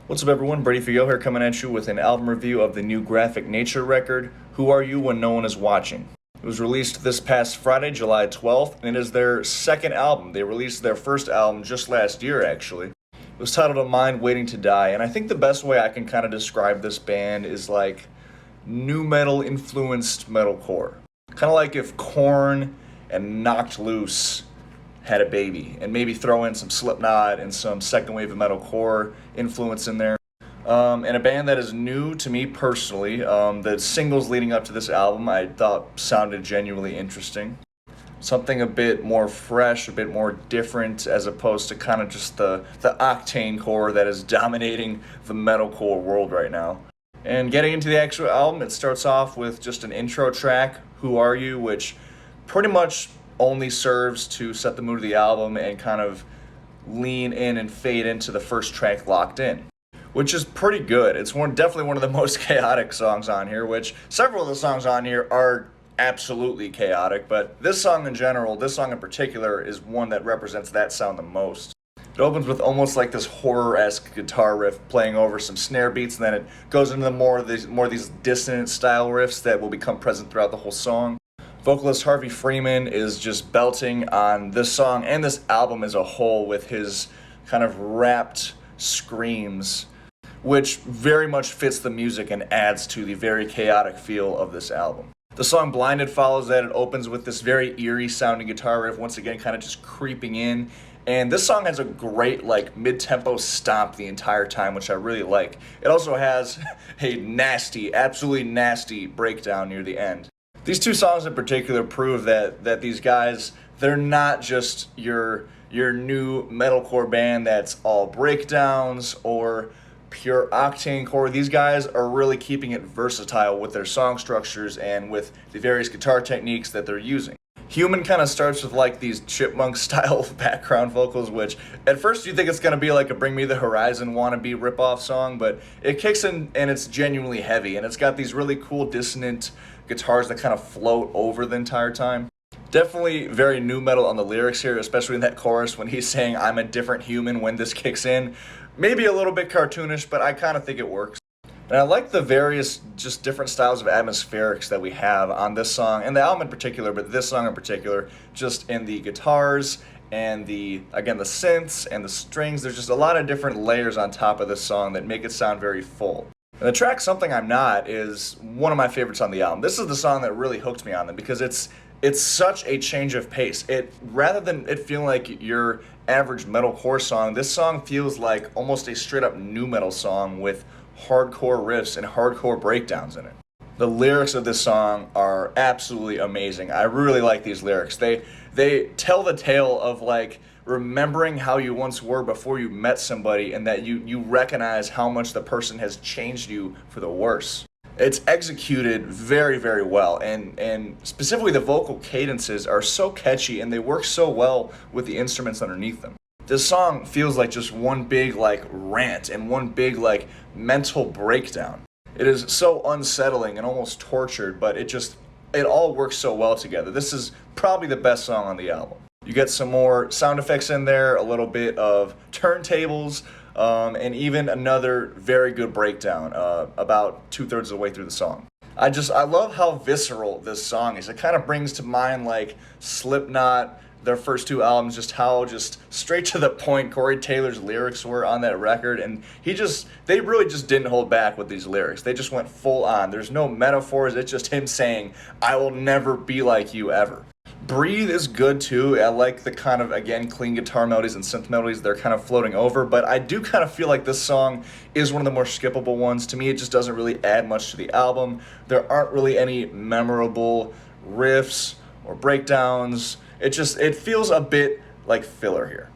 What's up, everyone? Brady Figo here, coming at you with an album review of the new Graphic Nature record, Who Are You When No One Is Watching? It was released this past Friday, July 12th, and it is their second album. They released their first album just last year, actually. It was titled A Mind Waiting to Die, and I think the best way I can kind of describe this band is like nu metal influenced metalcore. Kind of like if Korn and Knocked Loose had a baby, and maybe throw in some Slipknot and some second wave of metalcore influence in there. And a band that is new to me personally. The singles leading up to this album I thought sounded genuinely interesting. Something a bit more fresh, a bit more different, as opposed to kind of just the octane core that is dominating the metalcore world right now. And getting into the actual album, it starts off with just an intro track, Who Are You?, which pretty much only serves to set the mood of the album and kind of lean in and fade into the first track, Locked In, which is pretty good. It's definitely one of the most chaotic songs on here, which several of the songs on here are absolutely chaotic, but this song in general, this song in particular, is one that represents that sound the most. It opens with almost like this horror-esque guitar riff playing over some snare beats, and then it goes into more of these dissonant style riffs that will become present throughout the whole song. Vocalist Harvey Freeman is just belting on this song and this album as a whole with his kind of rapt screams, which very much fits the music and adds to the very chaotic feel of this album. The song Blinded follows that. It opens with this very eerie sounding guitar riff, once again kind of just creeping in. And this song has a great like mid-tempo stomp the entire time, which I really like. It also has a nasty, absolutely nasty breakdown near the end. These two songs in particular prove that these guys, they're not just your new metalcore band that's all breakdowns or pure octane core. These guys are really keeping it versatile with their song structures and with the various guitar techniques that they're using. Human kind of starts with like these chipmunk style background vocals, which at first you think it's going to be like a Bring Me the Horizon wannabe ripoff song, but it kicks in and it's genuinely heavy, and it's got these really cool dissonant guitars that kind of float over the entire time. Definitely very nu metal on the lyrics here, especially in that chorus when he's saying I'm a different human when this kicks in. Maybe a little bit cartoonish, but I kind of think it works. And I like the various just different styles of atmospherics that we have on this song, and the album in particular, but this song in particular, just in the guitars and the synths and the strings. There's just a lot of different layers on top of this song that make it sound very full. And the track Something I'm Not is one of my favorites on the album. This is the song that really hooked me on them because it's such a change of pace. Rather than it feeling like your average metalcore song, this song feels like almost a straight up nu metal song with hardcore riffs and hardcore breakdowns in it. The lyrics of this song are absolutely amazing. I really like these lyrics. They tell the tale of like remembering how you once were before you met somebody, and that you recognize how much the person has changed you for the worse. It's executed very, very well, and specifically the vocal cadences are so catchy and they work so well with the instruments underneath them. This song feels like just one big like rant and one big like mental breakdown. It is so unsettling and almost tortured, but it all works so well together. This is probably the best song on the album. You get some more sound effects in there, a little bit of turntables, and even another very good breakdown about 2/3 of the way through the song. I love how visceral this song is. It kind of brings to mind like Slipknot, their first two albums, just how just straight to the point Corey Taylor's lyrics were on that record, and they really just didn't hold back with these lyrics. They just went full on. There's no metaphors, it's just him saying, I will never be like you ever. Breathe is good too. I like the kind of, again, clean guitar melodies and synth melodies they're kind of floating over, but I do kind of feel like this song is one of the more skippable ones. To me, it just doesn't really add much to the album. There aren't really any memorable riffs or breakdowns. It feels a bit like filler here.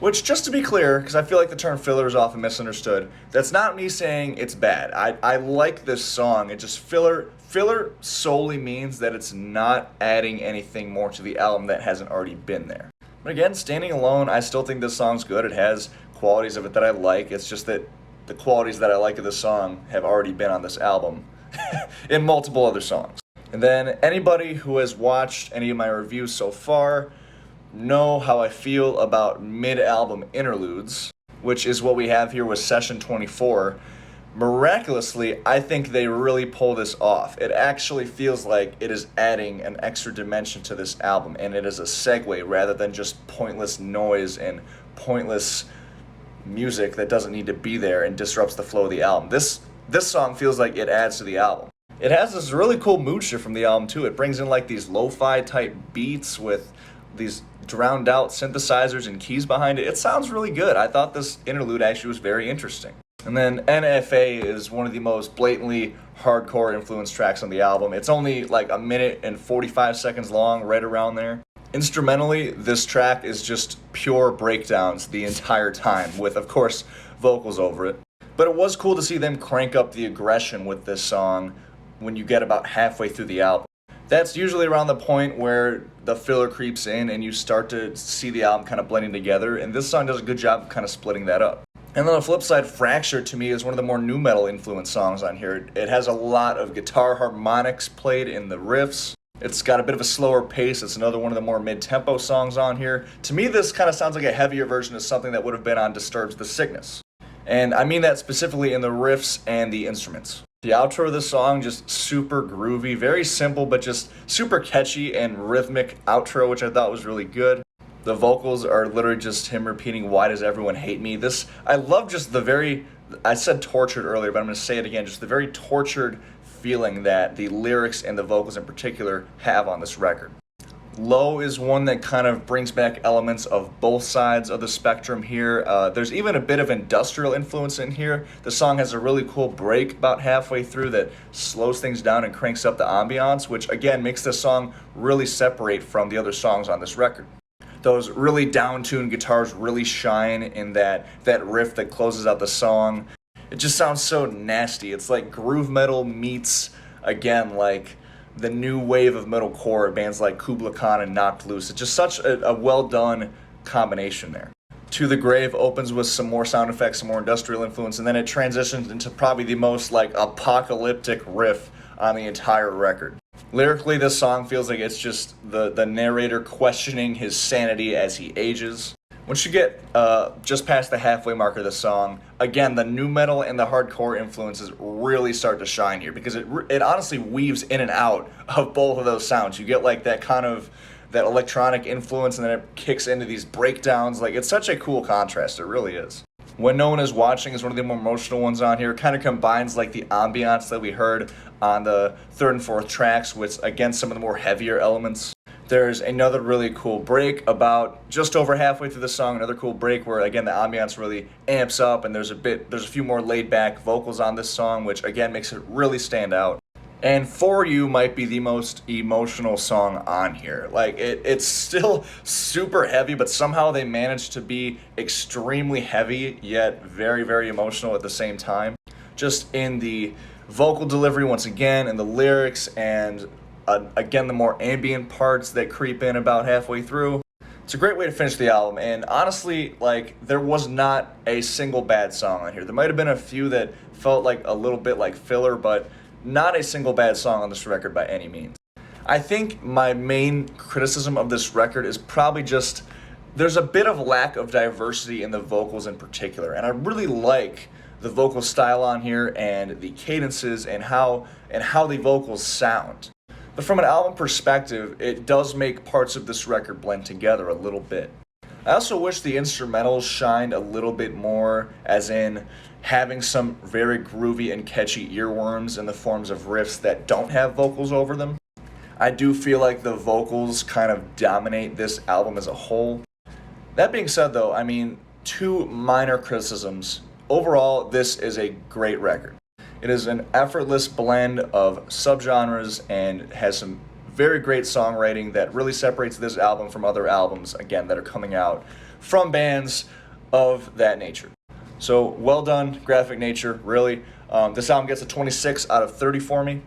Which, just to be clear, because I feel like the term filler is often misunderstood, that's not me saying it's bad. I like this song. It just filler solely means that it's not adding anything more to the album that hasn't already been there. But again, standing alone, I still think this song's good. It has qualities of it that I like. It's just that the qualities that I like of this song have already been on this album in multiple other songs. And then anybody who has watched any of my reviews so far know how I feel about mid-album interludes. which is what we have here with Session 24. Miraculously, I think they really pull this off. It actually feels like it is adding an extra dimension to this album, and it is a segue rather than just pointless noise and pointless music that doesn't need to be there and disrupts the flow of the album. This song feels like it adds to the album. It has this really cool mood shift from the album too. It brings in like these lo-fi type beats with these drowned out synthesizers and keys behind it. It sounds really good. I thought this interlude actually was very interesting. And then NFA is one of the most blatantly hardcore influenced tracks on the album. It's only like a minute and 45 seconds long, right around there. Instrumentally, this track is just pure breakdowns the entire time, with, of course, vocals over it. But it was cool to see them crank up the aggression with this song when you get about halfway through the album. That's usually around the point where the filler creeps in and you start to see the album kind of blending together, and this song does a good job of kind of splitting that up. And on the flip side, Fracture to me is one of the more nu metal influenced songs on here. It has a lot of guitar harmonics played in the riffs. It's got a bit of a slower pace. It's another one of the more mid-tempo songs on here. To me, this kind of sounds like a heavier version of something that would have been on Disturbed's The Sickness. And I mean that specifically in the riffs and the instruments. The outro of the song, just super groovy, very simple, but just super catchy and rhythmic outro, which I thought was really good. The vocals are literally just him repeating, "Why does everyone hate me?" I love just I said tortured earlier, but I'm going to say it again, just the very tortured feeling that the lyrics and the vocals in particular have on this record. Low is one that kind of brings back elements of both sides of the spectrum here. There's even a bit of industrial influence in here. The song has a really cool break about halfway through that slows things down and cranks up the ambiance, which again makes this song really separate from the other songs on this record. Those really down-tuned guitars really shine in that riff that closes out the song. It just sounds so nasty. It's like groove metal meets, again, like the new wave of metalcore, bands like Kubla Khan and Knocked Loose. It's just such a well-done combination there. To the Grave opens with some more sound effects, some more industrial influence, and then it transitions into probably the most like apocalyptic riff on the entire record. Lyrically, this song feels like it's just the narrator questioning his sanity as he ages. Once you get just past the halfway mark of the song, again, the nu metal and the hardcore influences really start to shine here, because it honestly weaves in and out of both of those sounds. You get like that electronic influence, and then it kicks into these breakdowns. Like, it's such a cool contrast. It really is. When No One Is Watching is one of the more emotional ones on here. It kind of combines like the ambiance that we heard on the third and fourth tracks with, again, some of the more heavier elements. There's another really cool break about just over halfway through the song, another cool break where, again, the ambiance really amps up, and there's a few more laid-back vocals on this song, which, again, makes it really stand out. And For You might be the most emotional song on here. Like, it's still super heavy, but somehow they managed to be extremely heavy, yet very, very emotional at the same time. Just in the vocal delivery, once again, and the lyrics, and again, the more ambient parts that creep in about halfway through. It's a great way to finish the album, and honestly, like, there was not a single bad song on here. There might have been a few that felt like a little bit like filler, but not a single bad song on this record by any means. I think my main criticism of this record is probably just there's a bit of lack of diversity in the vocals in particular, and I really like the vocal style on here and the cadences and how the vocals sound. But from an album perspective, it does make parts of this record blend together a little bit. I also wish the instrumentals shined a little bit more, as in having some very groovy and catchy earworms in the forms of riffs that don't have vocals over them. I do feel like the vocals kind of dominate this album as a whole. That being said, though, I mean, two minor criticisms. Overall, this is a great record. It is an effortless blend of subgenres and has some very great songwriting that really separates this album from other albums, again, that are coming out from bands of that nature. So, well done, Graphic Nature, really. This album gets a 26 out of 30 for me.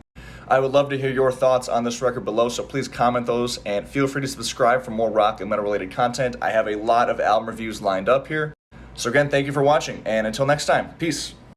I would love to hear your thoughts on this record below, so please comment those, and feel free to subscribe for more rock and metal-related content. I have a lot of album reviews lined up here. So again, thank you for watching, and until next time, peace.